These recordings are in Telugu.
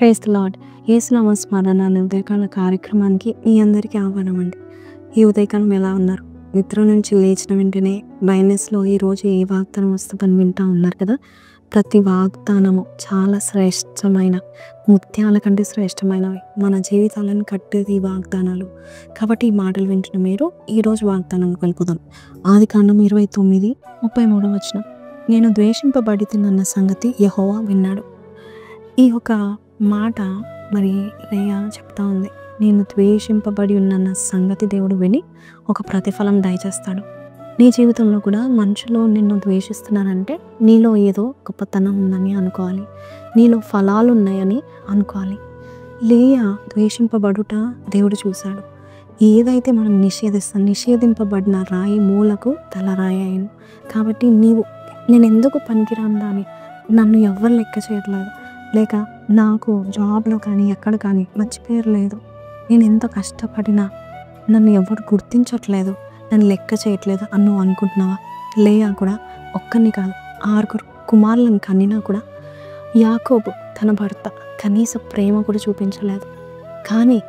Praise the lord. యేసునామ స్మరణ అనే ఉదయకాల కార్యక్రమానికి మీ అందరికీ ఆహ్వానం అండి. ఈ ఉదయకాలం ఎలా ఉన్నారు? నిద్ర నుంచి లేచిన వెంటనే బైనెస్లో ఈరోజు ఏ వాగ్దానం వస్తుందని వింటూ ఉన్నారు కదా. ప్రతి వాగ్దానము చాలా శ్రేష్టమైన, ముత్యాల కంటే శ్రేష్టమైనవి. మన జీవితాలను కట్టేది ఈ వాగ్దానాలు. కాబట్టి ఈ మాటలు వింటున్న మీరు ఈరోజు వాగ్దానాన్ని కలుపుదాం. ఆదికాండం 29:33 నేను ద్వేషింపబడితినన్న సంగతి యెహోవా విన్నాడు. ఈ ఒక మాట మరి లేయా చెప్తా ఉంది. నేను ద్వేషింపబడి ఉన్న సంగతి దేవుడు విని ఒక ప్రతిఫలం దయచేస్తాడు. నీ జీవితంలో కూడా మనుషులు నిన్ను ద్వేషిస్తున్నారంటే నీలో ఏదో గొప్పతనం ఉందని అనుకోవాలి, నీలో ఫలాలు ఉన్నాయని అనుకోవాలి. లేయా ద్వేషింపబడుట దేవుడు చూశాడు. ఏదైతే మనం నిషేధింపబడిన రాయి మూలకు తలరాయి అయ్యాను. కాబట్టి నేను ఎందుకు పనికిరాను దాన్ని, నన్ను ఎవరు లెక్క చేయట్లేదు, లేక నాకు జాబ్లో కానీ ఎక్కడ కానీ మంచి పేరు లేదు, నేను ఎంత కష్టపడినా నన్ను ఎవరు గుర్తించట్లేదు, నన్ను లెక్క చేయట్లేదు అని నువ్వు అనుకుంటున్నావా? లేయా కూడా ఒక్కరిని కాదు 6 కుమారులను కనినా కూడా యాకోబు తన భర్త కనీస ప్రేమ కూడా చూపించలేదు. కానీ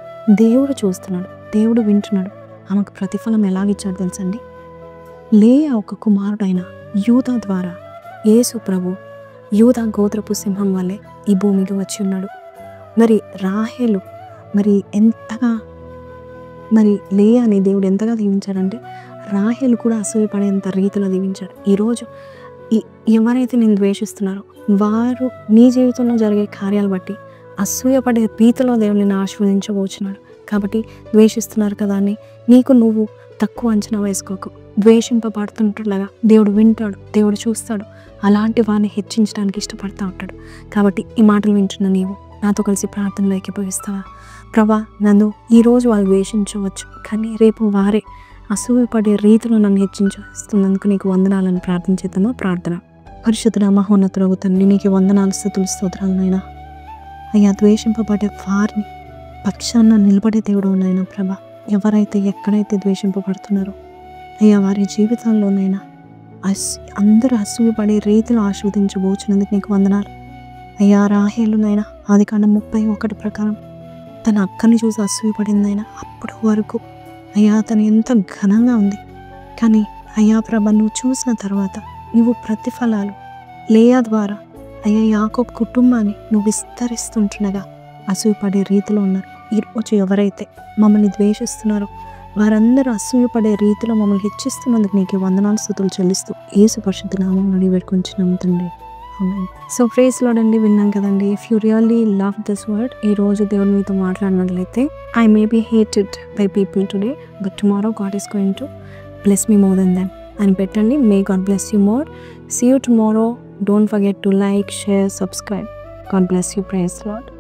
దేవుడు చూస్తున్నాడు, దేవుడు వింటున్నాడు. ఆమెకు ప్రతిఫలం ఎలాగిచ్చాడు తెలుసండి. లేయా ఒక కుమారుడైన యూదా ద్వారా యేసు ప్రభు యూదా గోత్రపు సింహం వల్లే ఈ భూమికి వచ్చి ఉన్నాడు. మరి రాహేలు ఎంతగా లేయాని దేవుడు ఎంతగా దీవించాడంటే రాహేలు కూడా అసూయపడేంత రీతిలో దీవించాడు. ఈరోజు ఎవరైతే నేను ద్వేషిస్తున్నారో వారు నీ జీవితంలో జరిగే కార్యాలు బట్టి అసూయపడే రీతిలో దేవుడిని ఆశీర్వదించబోచున్నాడు. కాబట్టి ద్వేషిస్తున్నారు కదా అని నువ్వు తక్కువ అంచనా వేసుకోకు. ద్వేషింపబడుతుండగా దేవుడు వింటాడు, దేవుడు చూస్తాడు. అలాంటి వారిని హెచ్చించడానికి ఇష్టపడతా ఉంటాడు. కాబట్టి ఈ మాటలు వింటున్న నీవు నాతో కలిసి ప్రార్థనలో ఏకీభవిస్తావా? ప్రభా, నన్ను ఈరోజు వాళ్ళు ద్వేషించవచ్చు, కానీ రేపు వారే అసూయపడే రీతిలో నన్ను హెచ్చించేస్తున్నందుకు నీకు వందనాలను ప్రార్థించేద్దామా? ప్రార్థన. పరిశుద్ధుడా మహోన్నతుడగు తండ్రి, నీకు వందనాలు, స్తుతులు, స్తోత్రాలు నాయనా. అయ్యా, ద్వేషింపబడే వారిని పక్షాన నిలబడే దేవుడు నాయనా. ప్రభా, ఎవరైతే ఎక్కడైతే ద్వేషింపబడుతున్నారో అయ్యా వారి జీవితాల్లోనైనా అందరూ అసూయపడే రీతిలో ఆశీర్వదించబోచున్నందుకు నీకు వందనాలు. అయ్యా, రాహేలునైనా ఆదికాండం 31 ప్రకారం తన అక్కని చూసి అసూయపడిందైనా అప్పటి వరకు అయ్యా తను ఎంత ఘనంగా ఉంది. కానీ అయ్యా ప్రభ, నువ్వు చూసిన తర్వాత నువ్వు ప్రతిఫలాలు లేయా ద్వారా అయ్యా యాకోబు కుటుంబాన్ని నువ్వు విస్తరిస్తుంటుండగా అసూయపడే రీతిలో ఉన్నారు. ఈరోజు ఎవరైతే మమ్మల్ని ద్వేషిస్తున్నారో వారందరూ అసూయపడే రీతిలో మమ్మల్ని హెచ్చిస్తున్నందుకు నీకు వందనాలు, స్తుతులు చెల్లిస్తూ యేసు పరిశుద్ధ నామములో అడిగి వేడుకొంచున్నాం తండ్రి. సో ప్రైజ్ లార్డ్ అండి, విన్నాం కదండి. If you really love this word, ఈరోజు దేవుడు మీతో మాట్లాడినట్లయితే I may be hated by people today but tomorrow God is going to bless me more than them అని పెట్టండి. May God bless you more. See you tomorrow. Don't forget to like, share, subscribe. God bless you. Praise lord.